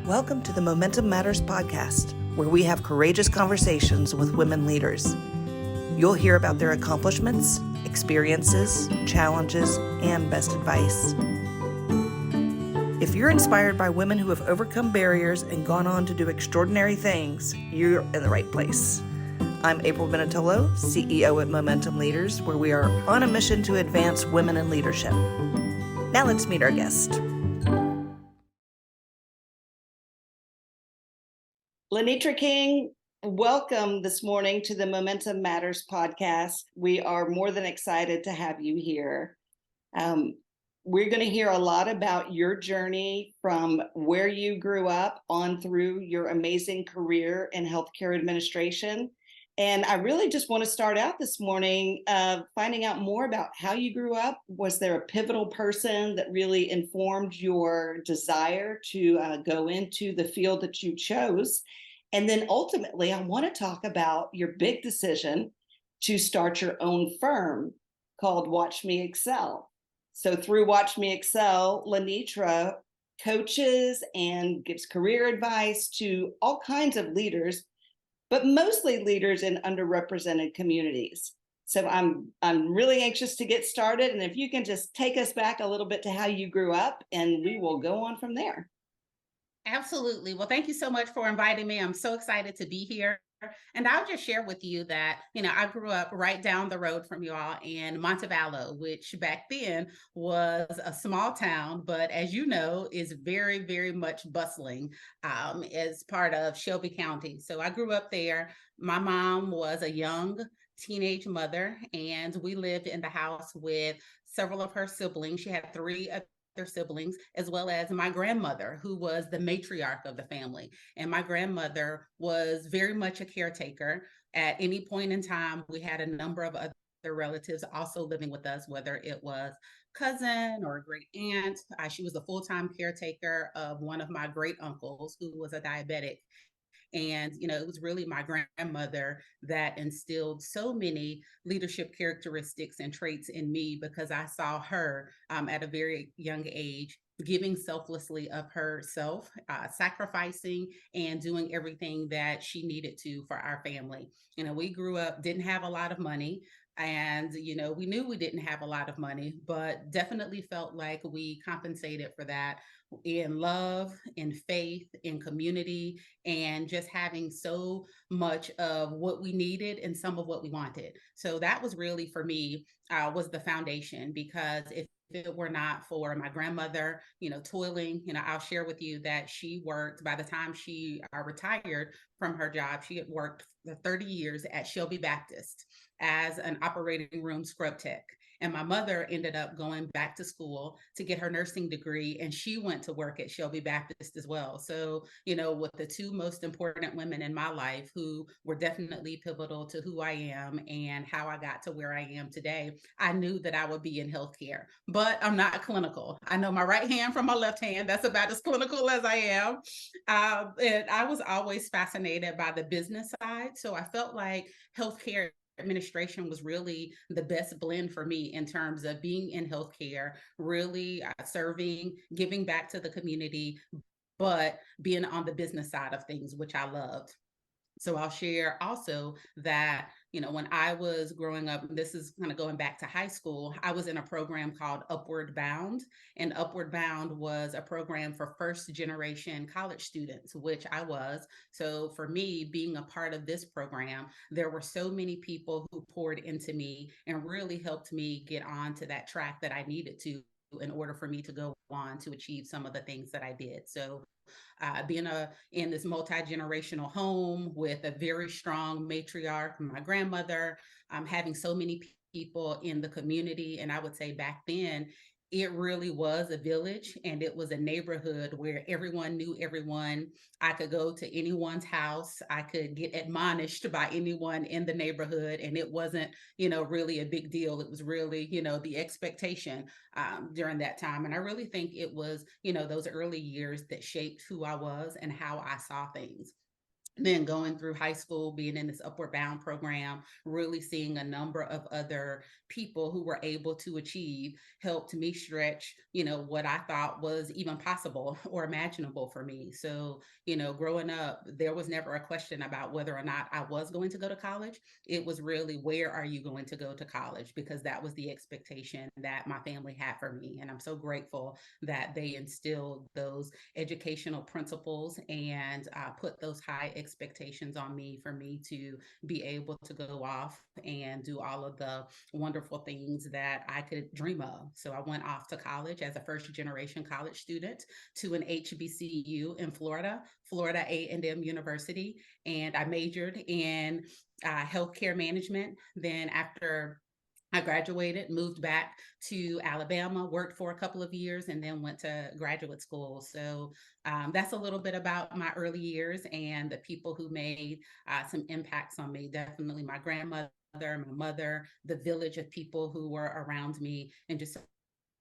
Welcome to the Momentum Matters podcast, where we have courageous conversations with women leaders. You'll hear about their accomplishments, experiences, challenges, and best advice. If you're inspired by women who have overcome barriers and gone on to do extraordinary things, you're in the right place. I'm April Benetollo, CEO at Momentum Leaders, where we are on a mission to advance women in leadership. Now let's meet our guest. Lenetra King, welcome this morning to the Momentum Matters podcast. We are more than excited to have you here. We're going to hear a lot about your journey from where you grew up on through your amazing career in healthcare administration. And I really just want to start out this morning finding out more about how you grew up. Was there a pivotal person that really informed your desire to go into the field that you chose? And then ultimately, I want to talk about your big decision to start your own firm called Watch Me Excel. So through Watch Me Excel, Lenetra coaches and gives career advice to all kinds of leaders, but mostly leaders in underrepresented communities. So I'm really anxious to get started. And if you can just take us back a little bit to how you grew up, and we will go on from there. Absolutely. Well, thank you so much for inviting me. I'm so excited to be here. And I'll just share with you that, I grew up right down the road from you all in Montevallo, which back then was a small town, but as you know, is very, very much bustling as part of Shelby County. So I grew up there. My mom was a young teenage mother, and we lived in the house with several of her siblings. She had three their siblings, as well as my grandmother, who was the matriarch of the family. And my grandmother was very much a caretaker. At any point in time, we had a number of other relatives also living with us, whether it was cousin or a great aunt. She was a full-time caretaker of one of my great uncles who was a diabetic. And, it was really my grandmother that instilled so many leadership characteristics and traits in me, because I saw her at a very young age giving selflessly of herself, sacrificing and doing everything that she needed to for our family. We grew up, didn't have a lot of money. And, we knew we didn't have a lot of money, but definitely felt like we compensated for that in love, in faith, in community, and just having so much of what we needed and some of what we wanted. So that was really for me was the foundation, because if it were not for my grandmother, toiling, I'll share with you that she worked, by the time she retired from her job, she had worked for 30 years at Shelby Baptist as an operating room scrub tech. And my mother ended up going back to school to get her nursing degree, and she went to work at Shelby Baptist as well. So, with the two most important women in my life who were definitely pivotal to who I am and how I got to where I am today, I knew that I would be in healthcare. But I'm not clinical. I know my right hand from my left hand. That's about as clinical as I am. And I was always fascinated by the business side. So I felt like healthcare administration was really the best blend for me in terms of being in healthcare, really serving, giving back to the community, but being on the business side of things, which I loved. So I'll share also that, when I was growing up, this is kind of going back to high school, I was in a program called Upward Bound. And Upward Bound was a program for first generation college students, which I was. So for me, being a part of this program, there were so many people who poured into me and really helped me get onto that track that I needed to in order for me to go on to achieve some of the things that I did. So being in this multi-generational home with a very strong matriarch, my grandmother, having so many people in the community. And I would say back then, it really was a village, and it was a neighborhood where everyone knew everyone. I could go to anyone's house. I could get admonished by anyone in the neighborhood, and it wasn't, really a big deal. It was really, the expectation during that time. And I really think it was, those early years that shaped who I was and how I saw things. Then going through high school, being in this Upward Bound program, really seeing a number of other people who were able to achieve helped me stretch, what I thought was even possible or imaginable for me. So, growing up, there was never a question about whether or not I was going to go to college. It was really, where are you going to go to college? Because that was the expectation that my family had for me. And I'm so grateful that they instilled those educational principles and put those high expectations on me for me to be able to go off and do all of the wonderful things that I could dream of. So I went off to college as a first generation college student to an HBCU in Florida, Florida A&M University, and I majored in healthcare management. Then after I graduated, moved back to Alabama, worked for a couple of years, and then went to graduate school. So that's a little bit about my early years and the people who made some impacts on me. Definitely my grandmother, my mother, the village of people who were around me, and just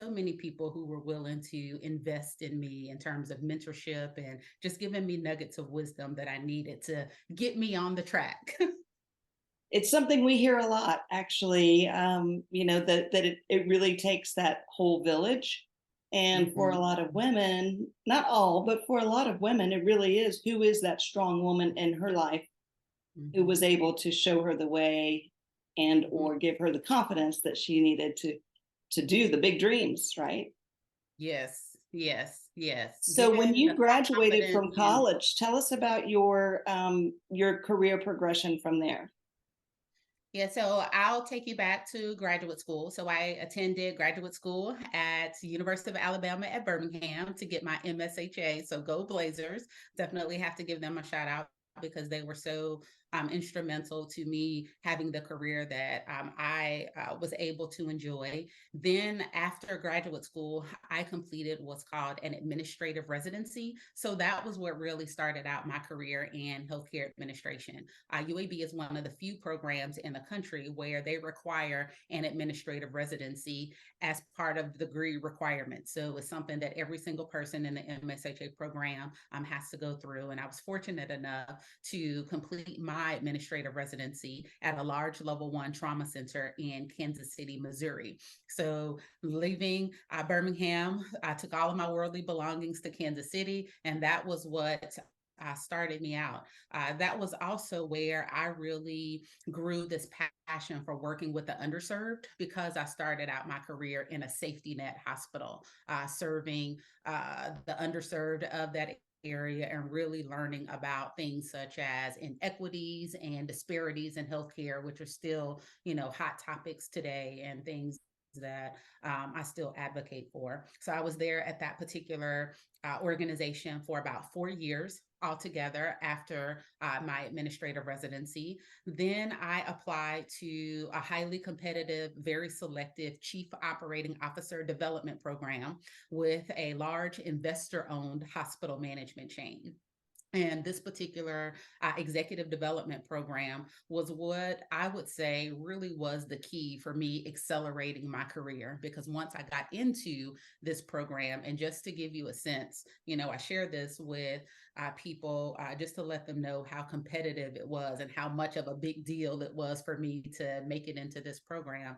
so many people who were willing to invest in me in terms of mentorship and just giving me nuggets of wisdom that I needed to get me on the track. It's something we hear a lot, actually. That it really takes that whole village. And for a Mhm. lot of women, not all, but for a lot of women, it really is, who is that strong woman in her life who was Mhm. able to show her the way and Mhm. or give her the confidence that she needed to do the big dreams, right? Yes, yes, yes. So when Given you the graduated confidence from and college, tell us about your career progression from there. yeah, so I'll take you back to graduate school. So I attended graduate school at University of Alabama at Birmingham to get my MSHA. So go Blazers. Definitely have to give them a shout out because they were so instrumental to me having the career that I was able to enjoy. Then after graduate school, I completed what's called an administrative residency. So that was what really started out my career in healthcare administration. UAB is one of the few programs in the country where they require an administrative residency as part of the degree requirement. So it's something that every single person in the MSHA program has to go through. And I was fortunate enough to complete my administrative residency at a large level one trauma center in Kansas City, Missouri. So leaving Birmingham, I took all of my worldly belongings to Kansas City, and that was what started me out. That was also where I really grew this passion for working with the underserved because I started out my career in a safety net hospital, serving the underserved of that area and really learning about things such as inequities and disparities in healthcare, which are still, hot topics today and things that I still advocate for. So I was there at that particular organization for about 4 years altogether after my administrative residency. Then I applied to a highly competitive, very selective chief operating officer development program with a large investor owned hospital management chain. And this particular executive development program was what I would say really was the key for me accelerating my career. Because once I got into this program, and just to give you a sense, I share this with people just to let them know how competitive it was and how much of a big deal it was for me to make it into this program.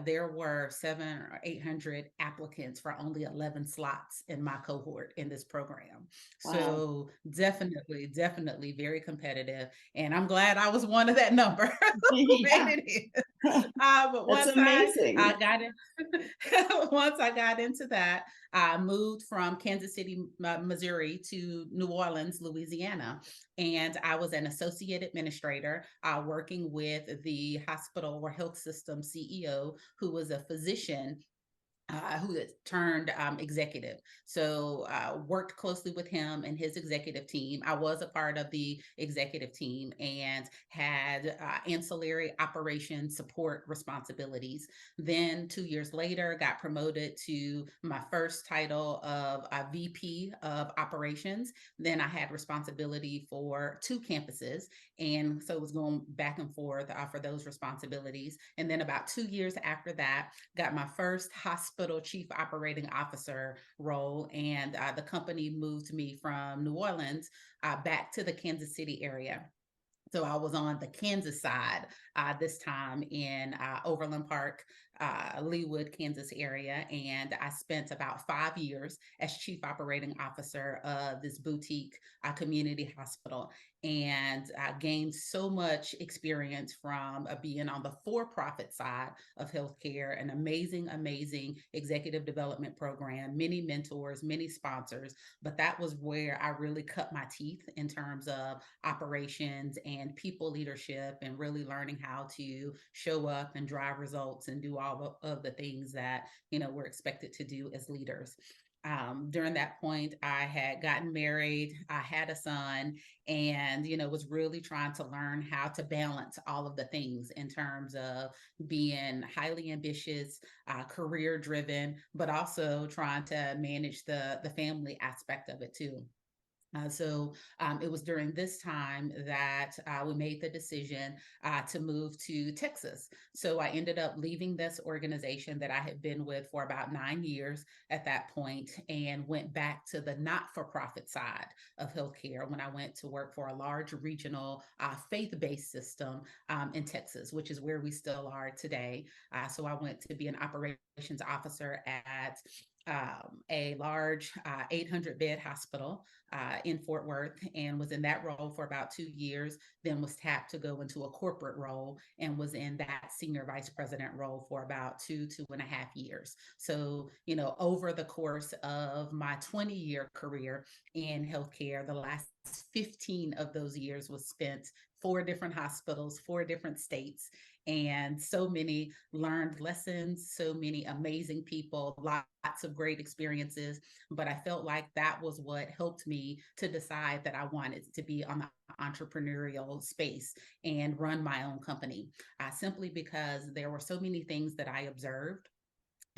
There were 700 or 800 applicants for only 11 slots in my cohort in this program. Wow. So definitely very competitive. And I'm glad I was one of that number who made Yeah. it in. But That's once I amazing. got in, once I got into that, I moved from Kansas City, Missouri to New Orleans, Louisiana. And I was an associate administrator working with the hospital or health system CEO, who was a physician who had turned executive. So worked closely with him and his executive team. I was a part of the executive team and had ancillary operation support responsibilities. Then 2 years later, got promoted to my first title of VP of operations. Then I had responsibility for two campuses. And so it was going back and forth for those responsibilities. And then about 2 years after that, got my first hospital hospital chief operating officer role. And the company moved me from New Orleans back to the Kansas City area. So I was on the Kansas side this time in Overland Park, Leawood, Kansas area. And I spent about 5 years as chief operating officer of this boutique community hospital, and gained so much experience from being on the for-profit side of healthcare, an amazing executive development program, many mentors, many sponsors. But that was where I really cut my teeth in terms of operations and people leadership, and really learning how to show up and drive results and do all of the things that we're expected to do as leaders. During that point, I had gotten married, I had a son, and was really trying to learn how to balance all of the things in terms of being highly ambitious, career driven, but also trying to manage the family aspect of it too. So it was during this time that we made the decision to move to Texas. So I ended up leaving this organization that I had been with for about 9 years at that point, and went back to the not-for-profit side of healthcare when I went to work for a large regional faith-based system in Texas, which is where we still are today. So I went to be an operations officer at a large 800-bed hospital in Fort Worth, and was in that role for about 2 years, then was tapped to go into a corporate role, and was in that senior vice president role for about 2.5 years. So, over the course of my 20-year career in healthcare, the last 15 of those years was spent 4 different hospitals, 4 different states, and so many learned lessons, so many amazing people, lots of great experiences. But I felt like that was what helped me to decide that I wanted to be on the entrepreneurial space and run my own company, simply because there were so many things that I observed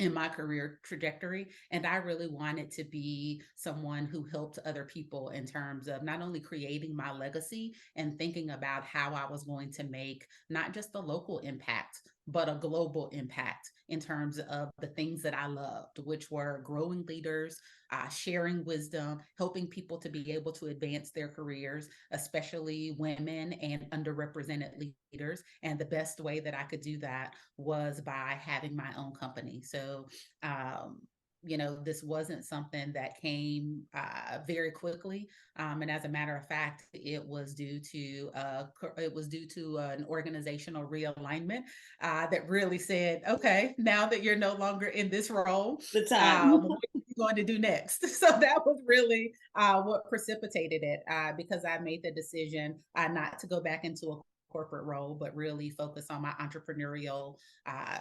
in my career trajectory. And I really wanted to be someone who helped other people in terms of not only creating my legacy and thinking about how I was going to make not just a local impact, but a global impact in terms of the things that I loved, which were growing leaders, sharing wisdom, helping people to be able to advance their careers, especially women and underrepresented leaders. And the best way that I could do that was by having my own company. So, this wasn't something that came very quickly, and as a matter of fact, it was due to an organizational realignment that really said, "Okay, now that you're no longer in this role, The time. what are you going to do next?" So that was really what precipitated it, because I made the decision not to go back into a corporate role, but really focus on my entrepreneurial uh,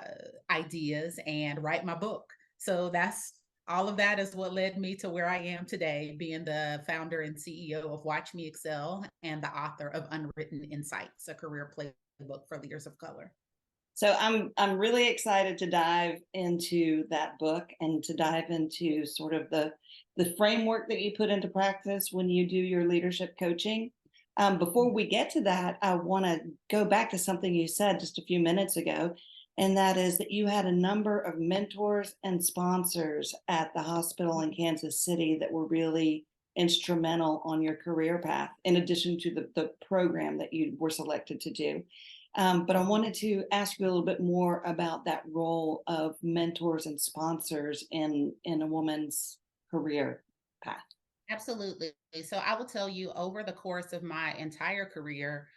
ideas and write my book. So that's all of that is what led me to where I am today, being the founder and CEO of Watch Me Excel and the author of Unwritten Insights, a career playbook for leaders of color. So I'm really excited to dive into that book and to dive into sort of the framework that you put into practice when you do your leadership coaching. Before we get to that, I want to go back to something you said just a few minutes ago, and that is that you had a number of mentors and sponsors at the hospital in Kansas City that were really instrumental on your career path, in addition to the program that you were selected to do. But I wanted to ask you a little bit more about that role of mentors and sponsors in a woman's career path. Absolutely. So I will tell you, over the course of my entire career,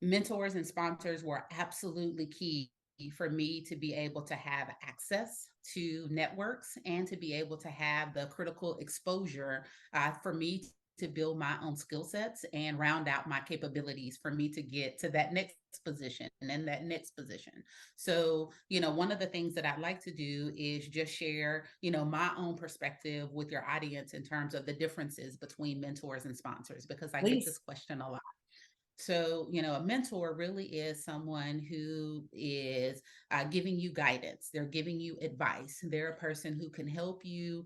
mentors and sponsors were absolutely key for me to be able to have access to networks and to be able to have the critical exposure for me to build my own skill sets and round out my capabilities for me to get to that next position and then that next position. So, one of the things that I'd like to do is just share, my own perspective with your audience in terms of the differences between mentors and sponsors, because I get Please. this question a lot. So, a mentor really is someone who is giving you guidance. They're giving you advice. They're a person who can help you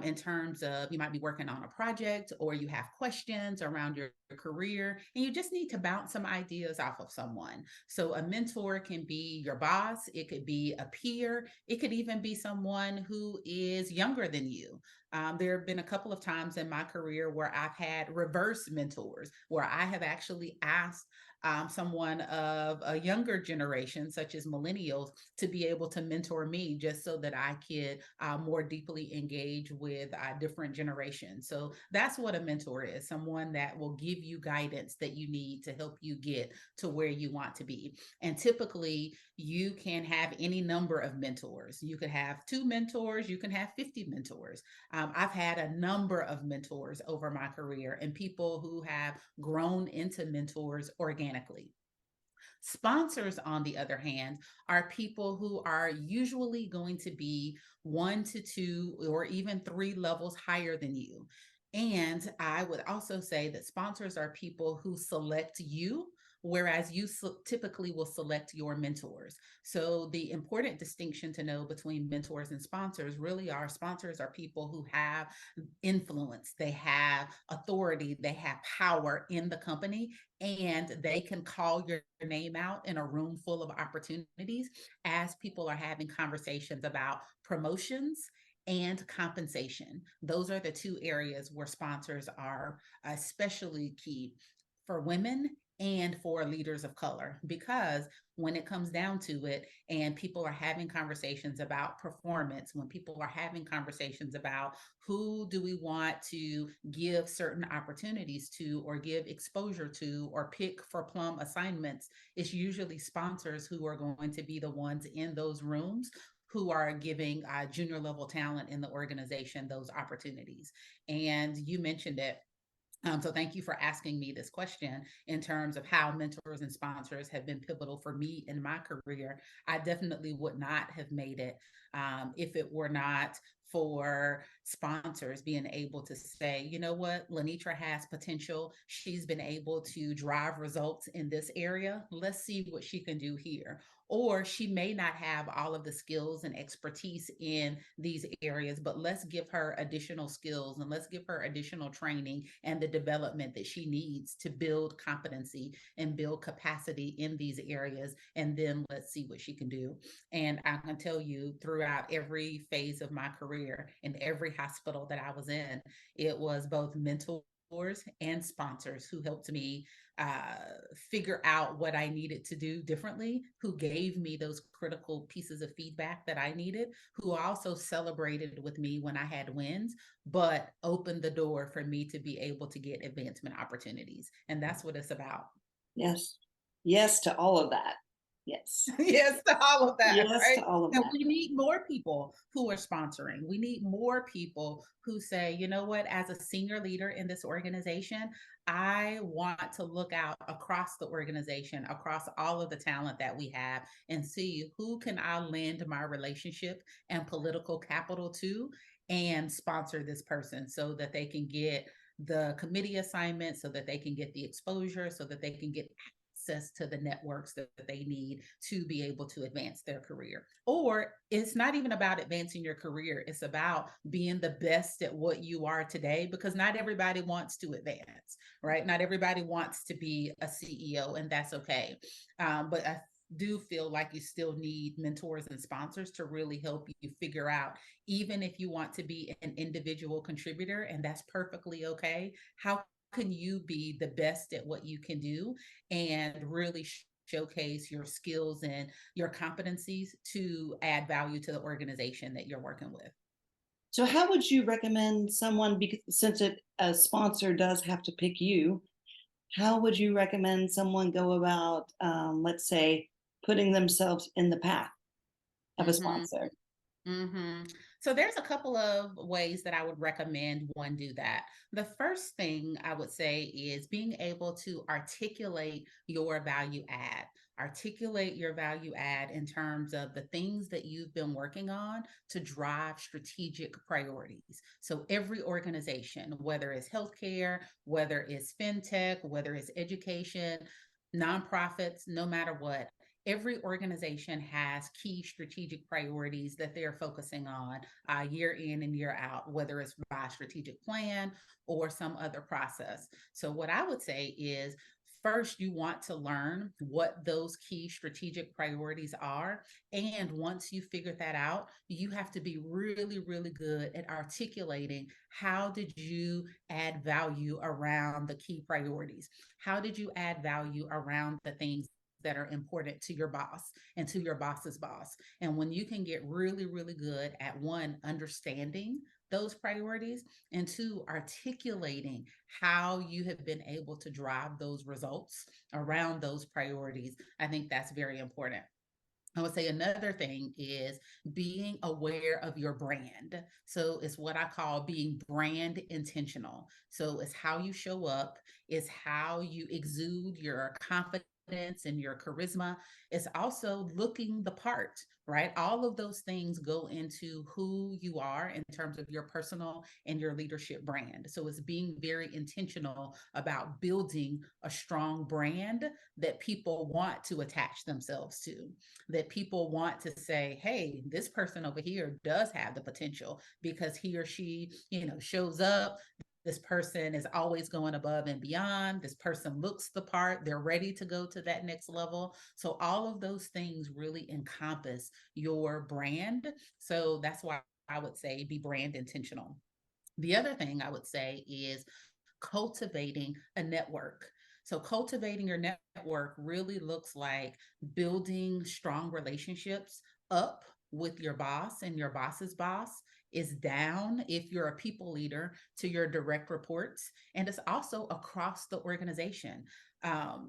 in terms of you might be working on a project or you have questions around your career and you just need to bounce some ideas off of someone. So a mentor can be your boss, it could be a peer, it could even be someone who is younger than you. There have been a couple of times in my career where I've had reverse mentors, where I have actually asked someone of a younger generation, such as millennials, to be able to mentor me just so that I could more deeply engage with different generations. So that's what a mentor is, someone that will give you guidance that you need to help you get to where you want to be. And typically, you can have any number of mentors. You could have 2 mentors, you can have 50 mentors. I've had a number of mentors over my career and people who have grown into mentors organically. Sponsors, on the other hand, are people who are usually going to be 1 to 2 or even 3 levels higher than you. And I would also say that sponsors are people who select you, whereas you typically will select your mentors. So, the important distinction to know between mentors and sponsors really are sponsors are people who have influence, they have authority, they have power in the company, and they can call your name out in a room full of opportunities as people are having conversations about promotions and compensation. Those are the 2 areas where sponsors are especially key for women and for leaders of color, because when it comes down to it and people are having conversations about performance, when people are having conversations about who do we want to give certain opportunities to or give exposure to or pick for plum assignments, it's usually sponsors who are going to be the ones in those rooms who are giving junior level talent in the organization those opportunities. And you mentioned it. So thank you for asking me this question in terms of how mentors and sponsors have been pivotal for me in my career. I definitely would not have made it if it were not for sponsors being able to say, you know what, Lenetra has potential. She's been able to drive results in this area. Let's see what she can do here. Or she may not have all of the skills and expertise in these areas, but let's give her additional skills and let's give her additional training and the development that she needs to build competency and build capacity in these areas. And then let's see what she can do. And I can tell you, throughout every phase of my career, in every hospital that I was in, it was both mentors and sponsors who helped me figure out what I needed to do differently, who gave me those critical pieces of feedback that I needed, who also celebrated with me when I had wins, but opened the door for me to be able to get advancement opportunities. And that's what it's about. Yes. Yes to all of that. Yes. Yes, to all of that, Yes right? to all of And that. we need more people who are sponsoring. We need more people who say, you know what, as a senior leader in this organization, I want to look out across the organization, across all of the talent that we have, and see who can I lend my relationship and political capital to and sponsor this person so that they can get the committee assignment, so that they can get the exposure, so that they can get access to the networks that they need to be able to advance their career. Or it's not even about advancing your career, it's about being the best at what you are today, because not everybody wants to advance, right? Not everybody wants to be a CEO, and that's okay. But I do feel like you still need mentors and sponsors to really help you figure out, even if you want to be an individual contributor, and that's perfectly okay, how can you be the best at what you can do and really showcase your skills and your competencies to add value to the organization that you're working with. So how would you recommend someone, because since a sponsor does have to pick you, how would you recommend someone go about, let's say, putting themselves in the path of a Mm-hmm. sponsor? Mm-hmm. So there's a couple of ways that I would recommend one do that. The first thing I would say is being able to articulate your value add. Articulate your value add in terms of the things that you've been working on to drive strategic priorities. So every organization, whether it's healthcare, whether it's fintech, whether it's education, nonprofits, no matter what, Every organization has key strategic priorities that they're focusing on year in and year out, whether it's by strategic plan or some other process. So, what I would say is first, you want to learn what those key strategic priorities are. And once you figure that out, you have to be really, really good at articulating how did you add value around the key priorities? How did you add value around the things that are important to your boss and to your boss's boss? And when you can get really, really good at one, understanding those priorities, and two, articulating how you have been able to drive those results around those priorities, I think that's very important. I would say another thing is being aware of your brand. So it's what I call being brand intentional. So it's how you show up, it's how you exude your confidence and your charisma. It's also looking the part, right? All of those things go into who you are in terms of your personal and your leadership brand. So it's being very intentional about building a strong brand that people want to attach themselves to, that people want to say, hey, this person over here does have the potential because he or she, shows up. This person is always going above and beyond. This person looks the part. They're ready to go to that next level. So all of those things really encompass your brand. So that's why I would say be brand intentional. The other thing I would say is cultivating a network. So, cultivating your network really looks like building strong relationships up with your boss and your boss's boss, is down if you're a people leader to your direct reports, and it's also across the organization.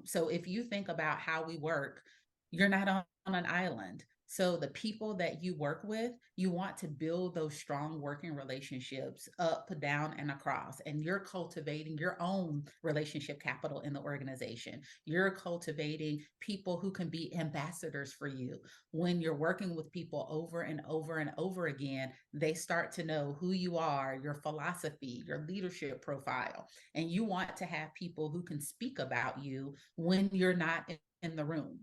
So, if you think about how we work, you're not on an island. So the people that you work with, you want to build those strong working relationships up, down, and across. And you're cultivating your own relationship capital in the organization. You're cultivating people who can be ambassadors for you. When you're working with people over and over and over again, they start to know who you are, your philosophy, your leadership profile. And you want to have people who can speak about you when you're not in the room.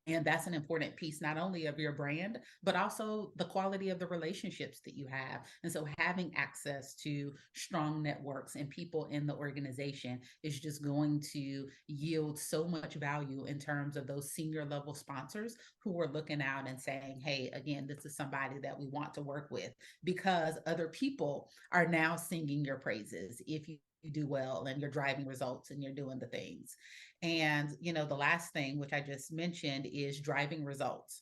And that's an important piece, not only of your brand, but also the quality of the relationships that you have. And so having access to strong networks and people in the organization is just going to yield so much value in terms of those senior level sponsors who are looking out and saying, hey, again, this is somebody that we want to work with, because other people are now singing your praises if you do well and you're driving results and you're doing the things. And, the last thing, which I just mentioned, is driving results.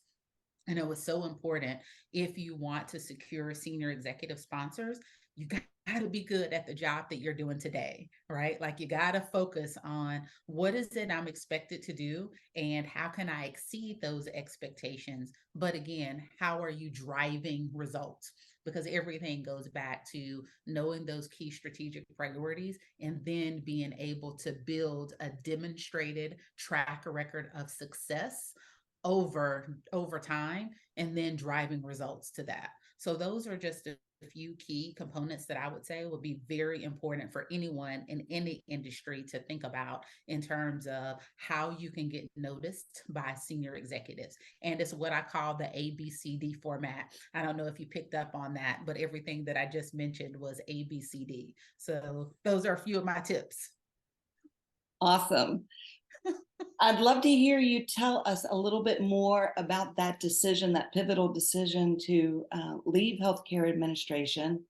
I know it's so important. If you want to secure senior executive sponsors, you got to be good at the job that you're doing today, right? Like you got to focus on what is it I'm expected to do and how can I exceed those expectations? But again, how are you driving results? Because everything goes back to knowing those key strategic priorities and then being able to build a demonstrated track record of success over time, and then driving results to that. So those are just a few key components that I would say would be very important for anyone in any industry to think about in terms of how you can get noticed by senior executives. And it's what I call the ABCD format. I don't know if you picked up on that, but everything that I just mentioned was ABCD. So those are a few of my tips. Awesome. I'd love to hear you tell us a little bit more about that decision, that pivotal decision to leave healthcare administration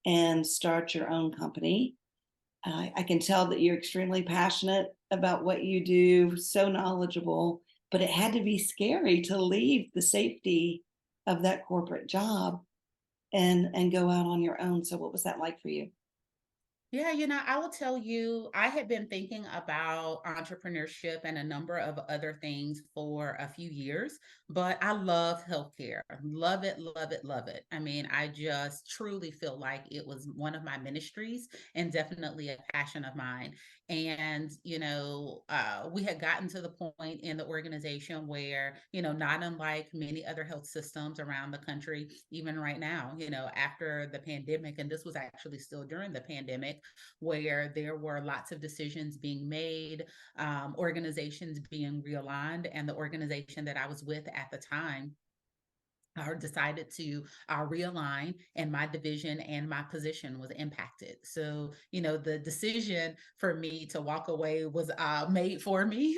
and start your own company. I can tell that you're extremely passionate about what you do, so knowledgeable, but it had to be scary to leave the safety of that corporate job and go out on your own. So what was that like for you? Yeah, I will tell you, I had been thinking about entrepreneurship and a number of other things for a few years, but I love healthcare. Love it, love it, love it. I mean, I just truly feel like it was one of my ministries and definitely a passion of mine. And, we had gotten to the point in the organization where, not unlike many other health systems around the country, even right now, after the pandemic, and this was actually still during the pandemic, where there were lots of decisions being made, organizations being realigned, and the organization that I was with at the time decided to realign, and my division and my position was impacted. So, the decision for me to walk away was made for me.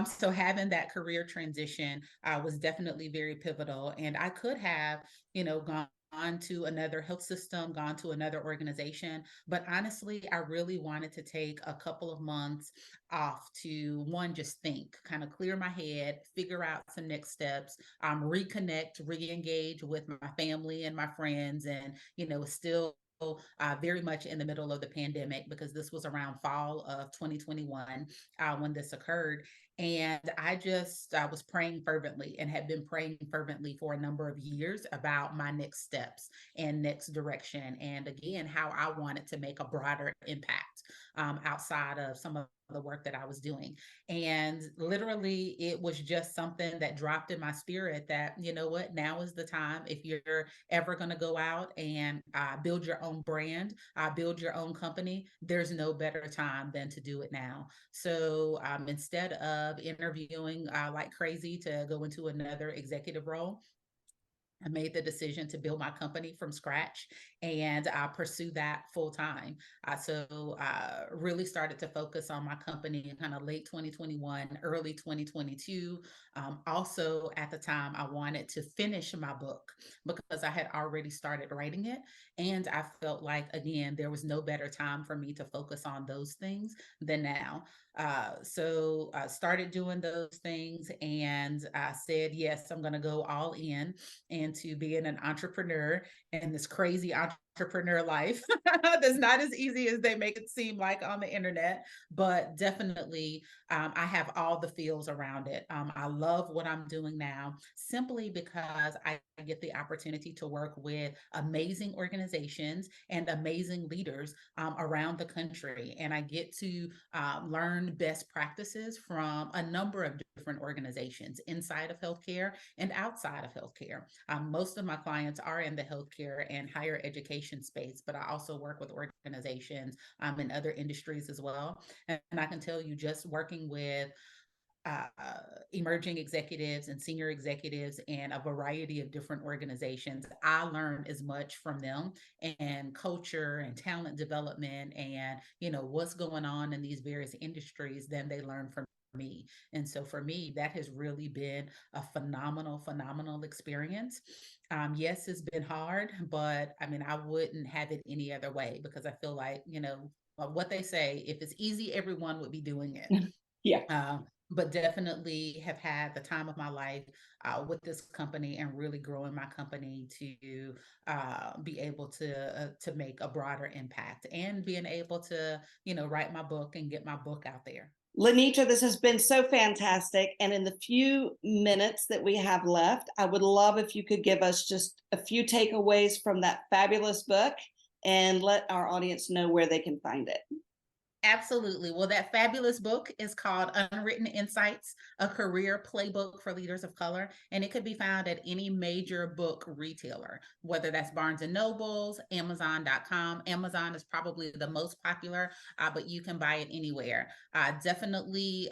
So having that career transition was definitely very pivotal. And I could have, gone to another health system, gone to another organization. But honestly, I really wanted to take a couple of months off to one, just think, kind of clear my head, figure out some next steps, reconnect, re-engage with my family and my friends, and still very much in the middle of the pandemic, because this was around fall of 2021 when this occurred. And I was praying fervently, and had been praying fervently for a number of years about my next steps and next direction. And again, how I wanted to make a broader impact outside of some of the work that I was doing. And literally, it was just something that dropped in my spirit that, you know what, now is the time. If you're ever going to go out and build your own brand, build your own company, there's no better time than to do it now. So instead of interviewing like crazy to go into another executive role, I made the decision to build my company from scratch and pursue that full time. Really started to focus on my company in kind of late 2021, early 2022. Also, at the time, I wanted to finish my book because I had already started writing it. And I felt like, again, there was no better time for me to focus on those things than now. So I started doing those things, and I said, yes, I'm going to go all in into being an entrepreneur in this crazy entrepreneur life. That's not as easy as they make it seem like on the internet, but definitely I have all the feels around it. I love what I'm doing now simply because I get the opportunity to work with amazing organizations and amazing leaders around the country. And I get to learn best practices from a number of different organizations inside of healthcare and outside of healthcare. Most of my clients are in the healthcare and higher education space, but I also work with organizations in other industries as well. And I can tell you, just working with uh, emerging executives and senior executives and a variety of different organizations, I learn as much from them, and culture and talent development, and what's going on in these various industries, than they learn from me. And so for me, that has really been a phenomenal experience. Yes, it's been hard, but I mean, I wouldn't have it any other way, because I feel like, what they say, if it's easy, everyone would be doing it. Yeah. But definitely have had the time of my life with this company, and really growing my company to be able to make a broader impact, and being able to write my book and get my book out there. Lenetra, this has been so fantastic. And in the few minutes that we have left, I would love if you could give us just a few takeaways from that fabulous book and let our audience know where they can find it. Absolutely. Well, that fabulous book is called Unwritten Insights, a career playbook for leaders of color. And it could be found at any major book retailer, whether that's Barnes and Nobles, Amazon.com. Amazon is probably the most popular, but you can buy it anywhere. Definitely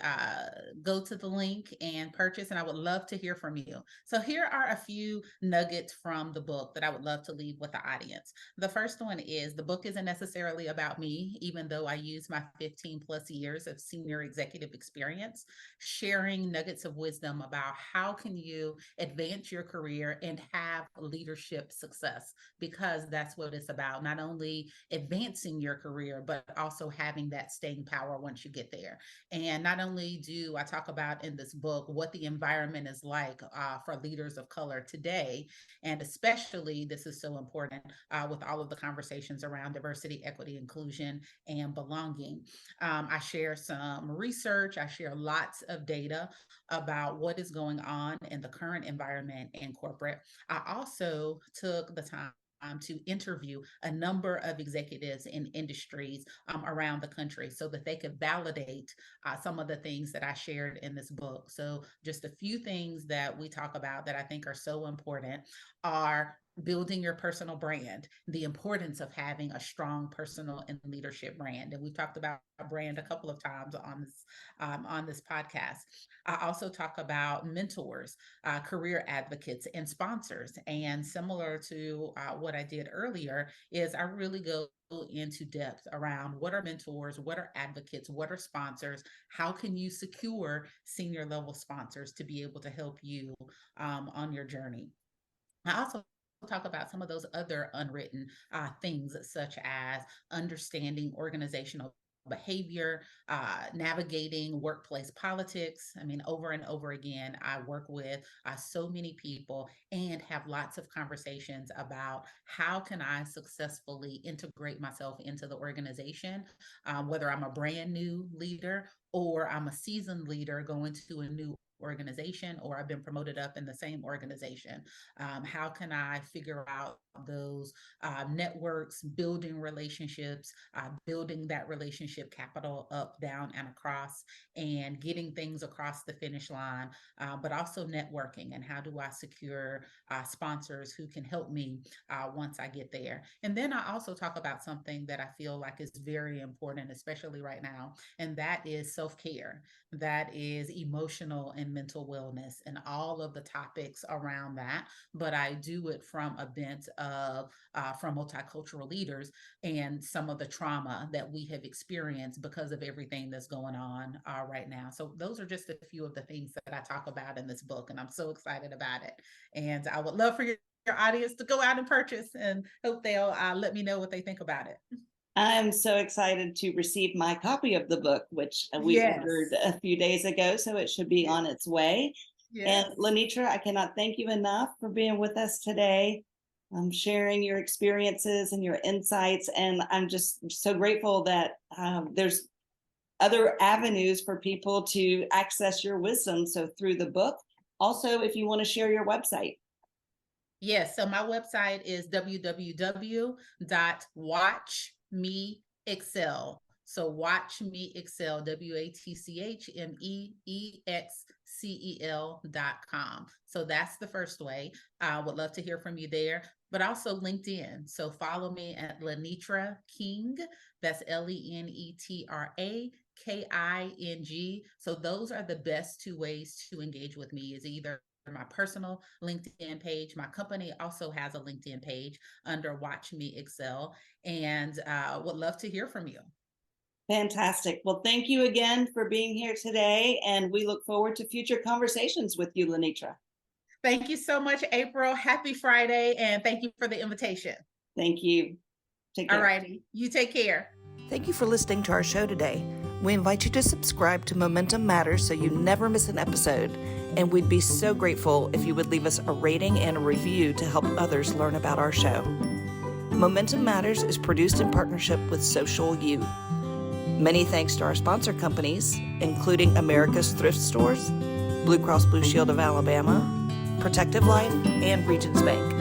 go to the link and purchase. And I would love to hear from you. So here are a few nuggets from the book that I would love to leave with the audience. The first one is, the book isn't necessarily about me, even though I use my 15 plus years of senior executive experience, sharing nuggets of wisdom about how can you advance your career and have leadership success, because that's what it's about. Not only advancing your career, but also having that staying power once you get there. And not only do I talk about in this book what the environment is like for leaders of color today, and especially this is so important with all of the conversations around diversity, equity, inclusion, and belonging. I share some research, I share lots of data about what is going on in the current environment in corporate. I also took the time to interview a number of executives in industries around the country so that they could validate some of the things that I shared in this book. So just a few things that we talk about that I think are so important are building your personal brand, the importance of having a strong personal and leadership brand. And we've talked about brand a couple of times on this podcast. I also talk about mentors, career advocates, and sponsors. And similar to what I did earlier, is I really go into depth around what are mentors, what are advocates, what are sponsors, how can you secure senior level sponsors to be able to help you on your journey. I also talk about some of those other unwritten things, such as understanding organizational behavior, navigating workplace politics. I mean, over and over again, I work with so many people and have lots of conversations about how can I successfully integrate myself into the organization, whether I'm a brand new leader or I'm a seasoned leader going to a new organization, or I've been promoted up in the same organization. How can I figure out those networks, building relationships, building that relationship capital up, down, and across, and getting things across the finish line, but also networking, and how do I secure sponsors who can help me once I get there. And then I also talk about something that I feel like is very important, especially right now, and that is self-care. That is emotional and mental wellness and all of the topics around that. But I do it from a bent of from multicultural leaders and some of the trauma that we have experienced because of everything that's going on right now. So those are just a few of the things that I talk about in this book, and I'm so excited about it. And I would love for your audience to go out and purchase, and hope they'll let me know what they think about it. I'm so excited to receive my copy of the book, which we Yes. ordered a few days ago, so it should be on its way. Yes. And Lenetra, I cannot thank you enough for being with us today, sharing your experiences and your insights. And I'm just so grateful that there's other avenues for people to access your wisdom. So through the book, also, if you want to share your website. Yes. So my website is www.watchmeexcel. So Watch Me Excel, WATCHMEEXCEL.com. So that's the first way. I would love to hear from you there, but also LinkedIn. So follow me at Lenetra King. That's LENETRA KING. So those are the best two ways to engage with me, is either my personal LinkedIn page. My company also has a LinkedIn page under Watch Me Excel, and would love to hear from you. Fantastic. Well, thank you again for being here today, and we look forward to future conversations with you, Lenetra. Thank you so much, April. Happy Friday, and thank you for the invitation. Thank you. Take care. All righty. You take care. Thank you for listening to our show today. We invite you to subscribe to Momentum Matters so you never miss an episode, and we'd be so grateful if you would leave us a rating and a review to help others learn about our show. Momentum Matters is produced in partnership with Social U. Many thanks to our sponsor companies, including America's Thrift Stores, Blue Cross Blue Shield of Alabama, Protective Life, and Regions Bank.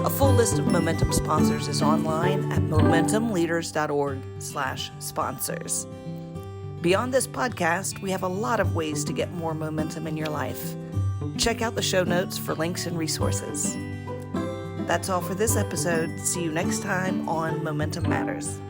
A full list of Momentum sponsors is online at momentumleaders.org/sponsors. Beyond this podcast, we have a lot of ways to get more momentum in your life. Check out the show notes for links and resources. That's all for this episode. See you next time on Momentum Matters.